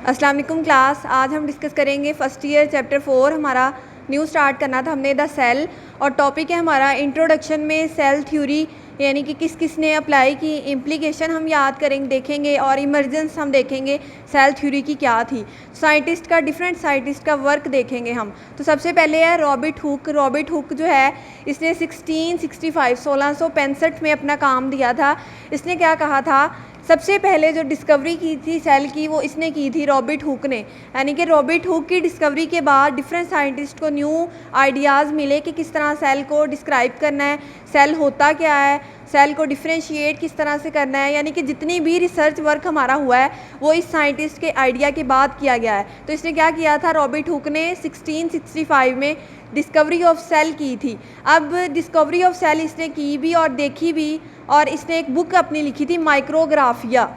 अस्सलाम वालेकुम क्लास। आज हम डिस्कस करेंगे फर्स्ट ईयर चैप्टर 4। हमारा न्यू स्टार्ट करना था हमने द सेल, और टॉपिक है हमारा इंट्रोडक्शन में सेल थ्योरी, यानी कि किस किस ने अप्लाई की, इम्प्लीकेशन हम याद करेंगे देखेंगे, और इमर्जेंस हम देखेंगे सेल थ्योरी की क्या थी। साइंटिस्ट का, डिफरेंट साइंटिस्ट का वर्क देखेंगे हम। तो सबसे पहले है रॉबर्ट हुक। रॉबर्ट हुक जो है इसने 1665 में अपना काम दिया था। इसने क्या कहा था, सबसे पहले जो डिस्कवरी की थी सेल की वो इसने की थी रॉबर्ट हुक ने। यानी कि रॉबर्ट हुक की डिस्कवरी के बाद डिफरेंट साइंटिस्ट को न्यू आइडियाज़ मिले कि किस तरह सेल को डिस्क्राइब करना है, सेल होता क्या है, सेल को डिफ्रेंशिएट किस तरह से करना है। यानी कि जितनी भी रिसर्च वर्क हमारा हुआ है वो इस साइंटिस्ट के आइडिया के बाद किया गया है। तो इसने क्या किया था, रॉबर्ट हुक ने 1665 में डिस्कवरी ऑफ सेल की थी। अब डिस्कवरी ऑफ सेल इसने की भी और देखी भी, और इसने एक बुक अपनी लिखी थी माइक्रोग्राफिया।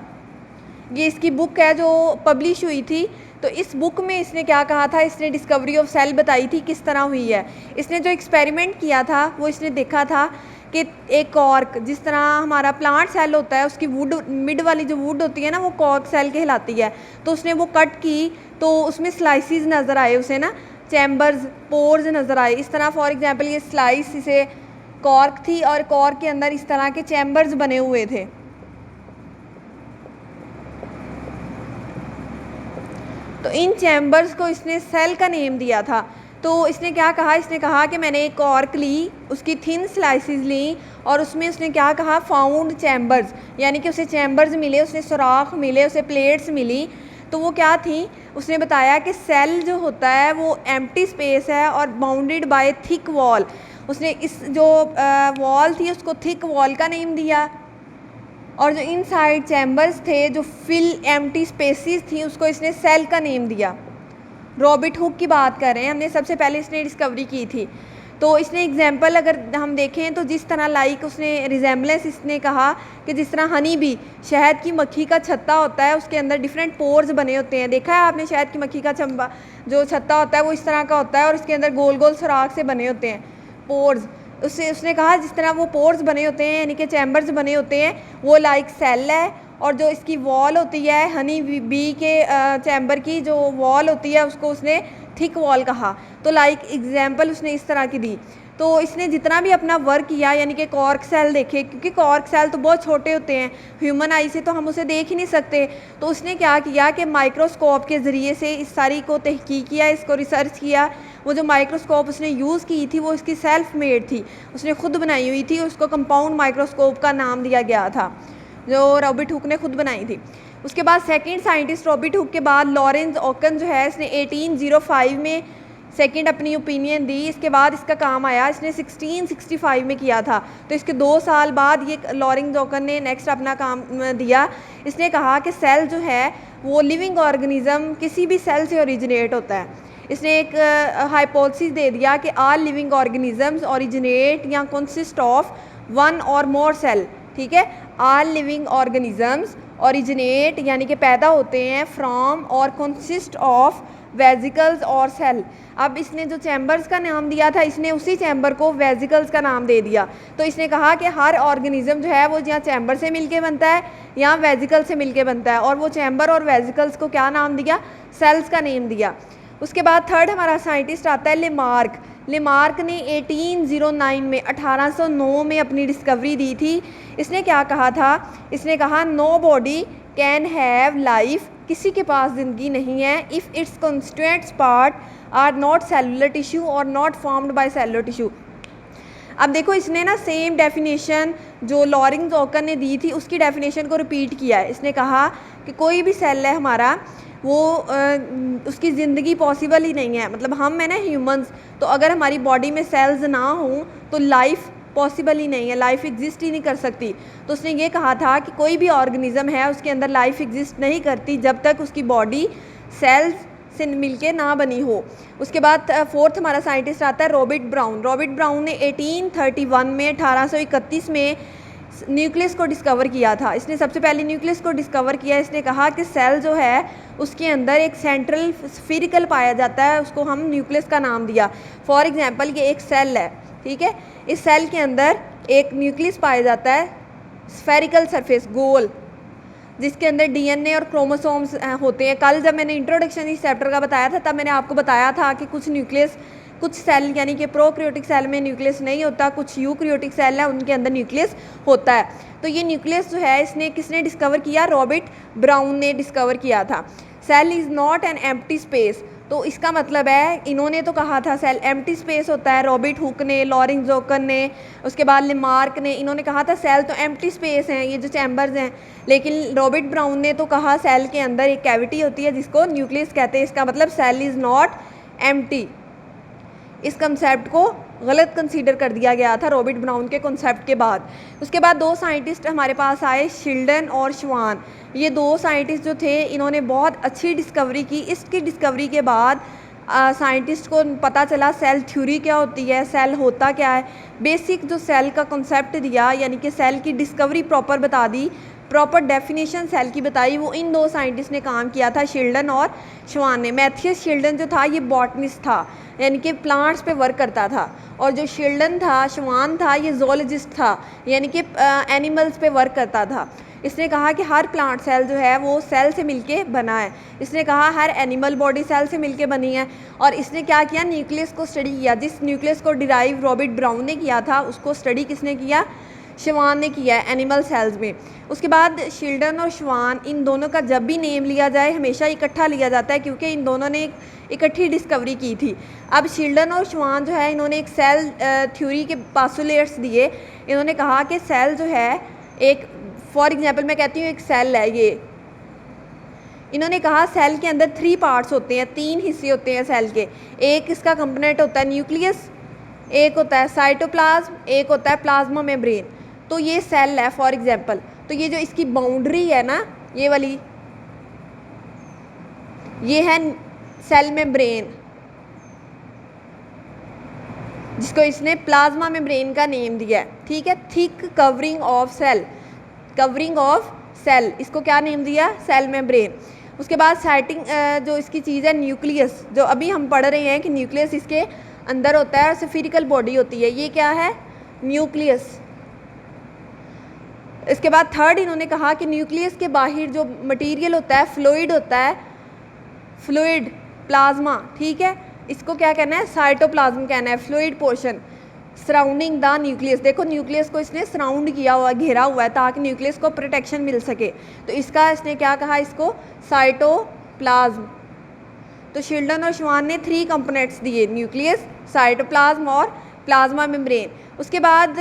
ये इसकी बुक है जो पब्लिश हुई थी। तो इस बुक में इसने क्या कहा था, इसने डिस्कवरी ऑफ सेल बताई थी किस तरह हुई है। इसने जो एक्सपेरिमेंट किया था वो इसने देखा था कि एक कॉर्क, जिस तरह हमारा प्लांट सेल होता है उसकी वुड, मिड वाली जो वुड होती है ना, वो कॉर्क सेल कहलाती है। तो उसने वो कट की तो उसमें स्लाइसिस नज़र आए उसे ना, चैम्बर्स, पोर्स नज़र आए। इस तरह फॉर एग्जांपल ये स्लाइस इसे कॉर्क थी और कॉर्क के अंदर इस तरह के चैम्बर्स बने हुए थे। तो इन चैम्बर्स को इसने सेल का नेम दिया था। तो इसने क्या कहा, इसने कहा कि मैंने एक कॉर्क ली, उसकी थिन स्लाइसिस ली, और उसमें उसने क्या कहा, फाउंड चैम्बर्स, यानी कि उसे चैम्बर्स मिले, उसे सुराख मिले, उसे प्लेट्स मिली। तो वो क्या थी, उसने बताया कि सेल जो होता है वो एम्प्टी स्पेस है और बाउंडेड बाय थिक वॉल। उसने इस जो वॉल थी उसको थिक वॉल का नेम दिया, और जो इनसाइड चैम्बर्स थे, जो फिल एम्प्टी स्पेसेस थी, उसको इसने सेल का नेम दिया। रॉबर्ट हुक की बात कर रहे हैं, हमने सबसे पहले इसने डिस्कवरी की थी। तो इसने एग्जांपल अगर हम देखें तो जिस तरह लाइक उसने रिजेम्बलेंस इसने कहा कि जिस तरह हनी बी, शहद की मक्खी का छत्ता होता है, उसके अंदर डिफरेंट पोर्स बने होते हैं। देखा है आपने शहद की मक्खी का चंबा, जो छत्ता होता है वो इस तरह का होता है और उसके अंदर गोल गोल सुराख से बने होते हैं पोर्स। उसने कहा जिस तरह वो पोर्स बने होते हैं, यानी कि चैम्बर्स बने होते हैं, वो लाइक सेल है। और जो इसकी वॉल होती है हनी बी के चैम्बर की जो वॉल होती है उसको उसने थिक वॉल कहा। तो लाइक एग्जांपल उसने इस तरह की दी। तो इसने जितना भी अपना वर्क किया, यानी कि कॉर्क सेल देखे, क्योंकि कॉर्क सेल तो बहुत छोटे होते हैं, ह्यूमन आई से तो हम उसे देख ही नहीं सकते। तो उसने क्या किया कि माइक्रोस्कोप के ज़रिए से इस सारी को तहकीक किया, इसको रिसर्च किया। वो जो माइक्रोस्कोप उसने यूज़ की थी वो इसकी सेल्फ मेड थी, उसने खुद बनाई हुई थी। उसको कंपाउंड माइक्रोस्कोप का नाम दिया गया था, जो रॉबर्ट हुक ने खुद बनाई थी। उसके बाद सेकंड साइंटिस्ट रॉबर्ट हुक के बाद लॉरेंस ओकन जो है, इसने 1805 में सेकंड अपनी ओपिनियन दी। इसके बाद इसका काम आया, इसने 1665 में किया था। तो इसके 2 साल बाद ये लॉरेंस ओकन ने नेक्स्ट अपना काम दिया। इसने कहा कि सेल जो है वो लिविंग ऑर्गेनिज्म किसी भी सेल से ओरिजिनेट होता है। इसने एक हाइपोथेसिस दे दिया कि ऑल लिविंग ऑर्गेनिजम्स ओरिजिनेट या कंसिस्ट ऑफ वन और मोर सेल। ठीक है, ऑल लिविंग ऑर्गेनिजम्स ओरिजिनेट यानी कि पैदा होते हैं फ्रॉम और कंसिस्ट ऑफ वेजिकल्स और सेल। अब इसने जो चैम्बर्स का नाम दिया था, इसने उसी चैम्बर को वेजिकल्स का नाम दे दिया। तो इसने कहा कि हर ऑर्गेनिज्म जो है वो या चैम्बर से मिलके बनता है या वेजिकल से मिलके बनता है, और वो चैम्बर और वेजिकल्स को क्या नाम दिया, सेल्स का नेम दिया। उसके बाद थर्ड हमारा साइंटिस्ट आता है लेमार्क। लेमार्क ने 1809 में 1809 में अपनी डिस्कवरी दी थी। इसने क्या कहा था, इसने कहा no body can have life, किसी के पास ज़िंदगी नहीं है if its constituents part are not cellular tissue और not formed by cellular tissue. अब देखो इसने ना सेम डेफिनेशन जो लॉरेंस ओकन ने दी थी उसकी डेफिनेशन को रिपीट किया है। इसने कहा कि कोई भी सेल है हमारा वो उसकी ज़िंदगी पॉसिबल ही नहीं है। मतलब हम है ना ह्यूमंस, तो अगर हमारी बॉडी में सेल्स ना हों तो लाइफ पॉसिबल ही नहीं है, लाइफ एग्जिस्ट ही नहीं कर सकती। तो उसने ये कहा था कि कोई भी ऑर्गेनिज्म है उसके अंदर लाइफ एग्जिस्ट नहीं करती जब तक उसकी बॉडी सेल्स से मिलके ना बनी हो। उसके बाद फोर्थ हमारा साइंटिस्ट आता है रॉबर्ट ब्राउन। रॉबर्ट ब्राउन ने 1831 में 1831 में न्यूक्लियस को डिस्कवर किया था। इसने सबसे पहले न्यूक्लियस को डिस्कवर किया। इसने कहा कि सेल जो है उसके अंदर एक सेंट्रल स्फीरिकल पाया जाता है, उसको हम न्यूक्लियस का नाम दिया। फॉर एग्जांपल ये एक सेल है, ठीक है, इस सेल के अंदर एक न्यूक्लियस पाया जाता है, स्फेरिकल सरफेस, गोल। जिसके अंदर डीएनए और क्रोमोसोम्स होते हैं। कल जब मैंने इंट्रोडक्शन इस चैप्टर का बताया था तब मैंने आपको बताया था कि कुछ न्यूक्लियस, कुछ सेल यानी कि प्रोकैरियोटिक सेल में न्यूक्लियस नहीं होता, कुछ यूकैरियोटिक सेल है उनके अंदर न्यूक्लियस होता है। तो ये न्यूक्लियस जो है इसने किसने डिस्कवर किया? रॉबर्ट ब्राउन ने डिस्कवर किया था। Cell is not an empty space, तो इसका मतलब है इन्होंने तो कहा था सेल एम्प्टी स्पेस होता है, रॉबर्ट हुक ने, लॉरेंस जोकर ने, उसके बाद लेमार्क ने, इन्होंने कहा था सेल तो एम्प्टी स्पेस हैं, ये जो चैम्बर्स हैं। लेकिन रॉबर्ट ब्राउन ने तो कहा सेल के अंदर एक कैविटी होती है जिसको न्यूक्लियस कहते हैं, इसका मतलब सेल इज़ नॉट एम्प्टी। इस कंसेप्ट को गलत कंसीडर कर दिया गया था रॉबर्ट ब्राउन के कंसेप्ट के बाद। उसके बाद दो साइंटिस्ट हमारे पास आए, शिल्डन और श्वान। ये दो साइंटिस्ट जो थे इन्होंने बहुत अच्छी डिस्कवरी की। इसकी डिस्कवरी के बाद साइंटिस्ट को पता चला सेल थ्योरी क्या होती है, सेल होता क्या है, बेसिक जो सेल का कंसेप्ट दिया यानी कि सेल की डिस्कवरी प्रॉपर बता दी, प्रॉपर डेफिनेशन सेल की बताई, वो इन दो साइंटिस्ट ने काम किया था, शिल्डन और श्वान ने। मैथियस शिल्डन जो था ये बॉटनिस्ट था यानी कि प्लांट्स पे वर्क करता था, और जो शिल्डन था, श्वान था, ये जोलॉजिस्ट था यानी कि एनिमल्स पे वर्क करता था। इसने कहा कि हर प्लांट सेल जो है वो सेल से मिलके बना है। इसने कहा हर एनिमल बॉडी सेल से मिलके बनी है। और इसने क्या किया? न्यूक्लियस को स्टडी किया। जिस न्यूक्लियस को डिराइव रॉबर्ट ब्राउन ने किया था उसको स्टडी किसने किया? श्वान ने किया है एनिमल सेल्स में। उसके बाद शिल्डन और श्वान, इन दोनों का जब भी नेम लिया जाए हमेशा इकट्ठा लिया जाता है क्योंकि इन दोनों ने एक इकट्ठी डिस्कवरी की थी। अब शिल्डन और श्वान जो है इन्होंने एक सेल थ्योरी के पासुलेट्स दिए। इन्होंने कहा कि सेल जो है एक, फॉर एग्जांपल मैं कहती हूँ एक सेल है ये, इन्होंने कहा सेल के अंदर 3 पार्ट्स होते हैं, 3 हिस्से होते हैं सेल के। एक इसका कंपोनेंट होता है न्यूक्लियस, एक होता है साइटोप्लाज्म, एक होता है प्लाज्मा मेम्ब्रेन। तो ये सेल है फॉर एग्जांपल, तो ये जो इसकी बाउंड्री है ना ये वाली, ये है सेल मेम्ब्रेन जिसको इसने प्लाज्मा मेम्ब्रेन का नेम दिया है। ठीक है, thick covering of cell, covering of cell, इसको क्या नेम दिया? Cell membrane. उसके बाद साइटिंग जो इसकी चीज़ है न्यूक्लियस, जो अभी हम पढ़ रहे हैं कि न्यूक्लियस इसके अंदर होता है, स्फेरिकल बॉडी होती है, ये क्या है? न्यूक्लियस। इसके बाद थर्ड इन्होंने कहा कि न्यूक्लियस के बाहर जो मटेरियल होता है, फ्लूइड होता है, फ्लूइड प्लाज्मा, ठीक है, इसको क्या कहना है? साइटोप्लाज्म कहना है, fluid portion surrounding the nucleus. देखो न्यूक्लियस को इसने सराउंड किया हुआ, घेरा हुआ है ताकि न्यूक्लियस को प्रोटेक्शन मिल सके। तो इसका इसने क्या कहा? इसको साइटोप्लाज्म। तो शिल्डन और श्वान ने 3 कंपोनेंट्स दिए, न्यूक्लियस, साइटोप्लाज्म और प्लाज्मा मेम्ब्रेन। उसके बाद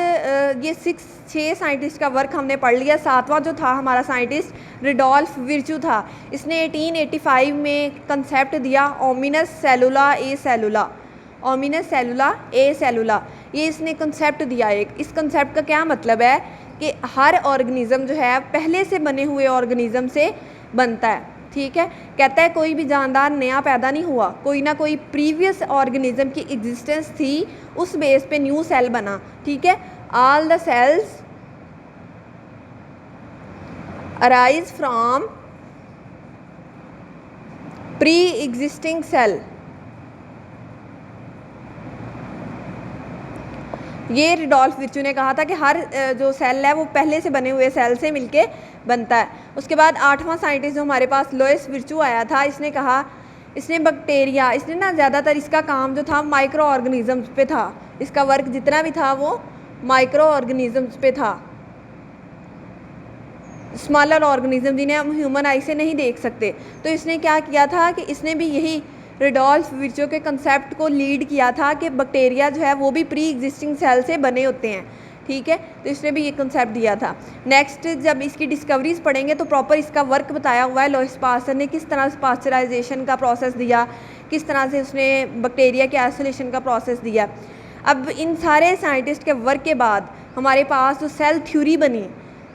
ये 6 साइंटिस्ट का वर्क हमने पढ़ लिया। 7वां जो था हमारा साइंटिस्ट रिडोल्फ विर्चू था। इसने 1885 में कंसेप्ट दिया ओमिनस सेलुला ए सेलुला, ओमिनस सेलुला ए सेलुला, ये इसने कंसेप्ट दिया एक। इस कंसेप्ट का क्या मतलब है कि हर ऑर्गेनिज्म जो है पहले से बने हुए ऑर्गेनिज्म से बनता है। ठीक है, कहता है कोई भी जानदार नया पैदा नहीं हुआ, कोई ना कोई प्रीवियस ऑर्गेनिज्म की एग्जिस्टेंस थी, उस बेस पे न्यू सेल बना। ठीक है, all the cells arise from pre existing cell. ये रिडोल्फ विर्चू ने कहा था कि हर जो सेल है वो पहले से बने हुए सेल से मिलके बनता है। उसके बाद 8वां साइंटिस्ट जो हमारे पास लोइस विर्चू आया था, इसने कहा, इसने बैक्टीरिया, इसने ना ज़्यादातर इसका काम जो था माइक्रो ऑर्गेनिजम्स पे था, इसका वर्क जितना भी था वो माइक्रो ऑर्गेनिजम्स पे था, स्मॉलर ऑर्गेनिज्म जिन्हें हम ह्यूमन आई से नहीं देख सकते। तो इसने क्या किया था कि इसने भी यही रिडोल्फ विर्चू के कंसेप्ट को लीड किया था कि बैक्टीरिया जो है वो भी प्री एग्जिस्टिंग सेल से बने होते हैं। ठीक है, तो इसने भी ये कंसेप्ट दिया था। नेक्स्ट जब इसकी डिस्कवरीज पढ़ेंगे तो प्रॉपर इसका वर्क बताया हुआ है। लोइस पास्चर ने किस तरह से पास्चराइजेशन का प्रोसेस दिया, किस तरह से उसने बैक्टीरिया के आइसोलेशन का प्रोसेस दिया। अब इन सारे साइंटिस्ट के वर्क के बाद हमारे पास जो सेल थ्योरी बनी,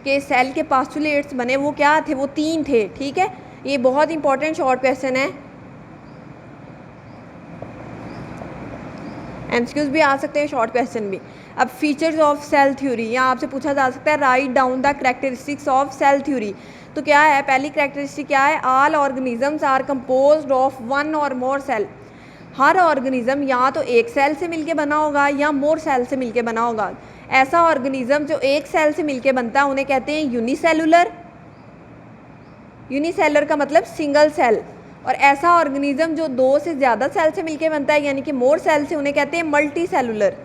कि सेल के पास्चुलेट्स बने, वो क्या थे? वो 3 थे। ठीक है, ये बहुत इंपॉर्टेंट शॉर्ट क्वेश्चन है, एमसीक्यूज भी आ सकते हैं, शॉर्ट क्वेश्चन भी। अब फीचर्स ऑफ सेल थ्योरी, यहाँ आपसे पूछा जा सकता है write down the characteristics of cell theory. तो क्या है? पहली कैरेक्टरिस्टिक क्या है? All organisms are composed of 1 और मोर सेल। हर ऑर्गेनिज्म या तो एक सेल से मिलके बना होगा या मोर सेल से मिलके बना होगा। ऐसा ऑर्गेनिज्म जो एक सेल से मिलके बनता है उन्हें कहते हैं यूनिसेलुलर, यूनिसेलर का मतलब सिंगल सेल, और ऐसा ऑर्गेनिज्म जो 2 से ज़्यादा सेल से मिलकर बनता है यानी कि मोर सेल से, उन्हें कहते हैं मल्टी सेलुलर,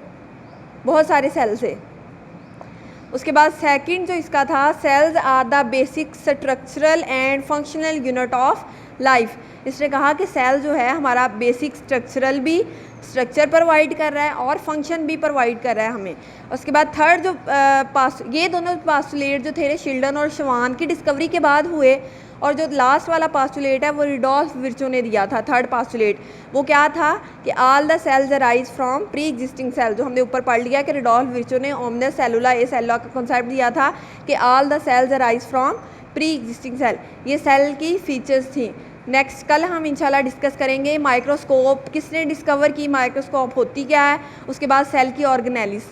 बहुत सारे सेल से। उसके बाद सेकंड जो इसका था, cells are the basic structural and functional unit of life. इसने कहा कि सेल जो है हमारा बेसिक स्ट्रक्चरल भी स्ट्रक्चर प्रोवाइड कर रहा है और फंक्शन भी प्रोवाइड कर रहा है हमें। उसके बाद थर्ड जो ये दोनों पास्टुलेट जो थे शिल्डन और शवान की डिस्कवरी के बाद हुए, और जो लास्ट वाला पास्टुलेट है वो रिडोल्फ विर्चो ने दिया था, थर्ड पास्टुलेट। वो क्या था कि all the cells arise from pre existing cell, जो हमने ऊपर पढ़ लिया कि रिडोल्फ विर्चो ने ओमनिस सेलुला ए सेलुला का कॉन्सेप्ट दिया था कि all the cells arise from pre existing cell. ये सेल की फीचर्स थी। नेक्स्ट कल हम इंशाल्लाह डिस्कस करेंगे माइक्रोस्कोप किसने डिस्कवर की, माइक्रोस्कोप होती क्या है, उसके बाद सेल की ऑर्गेनेलिस।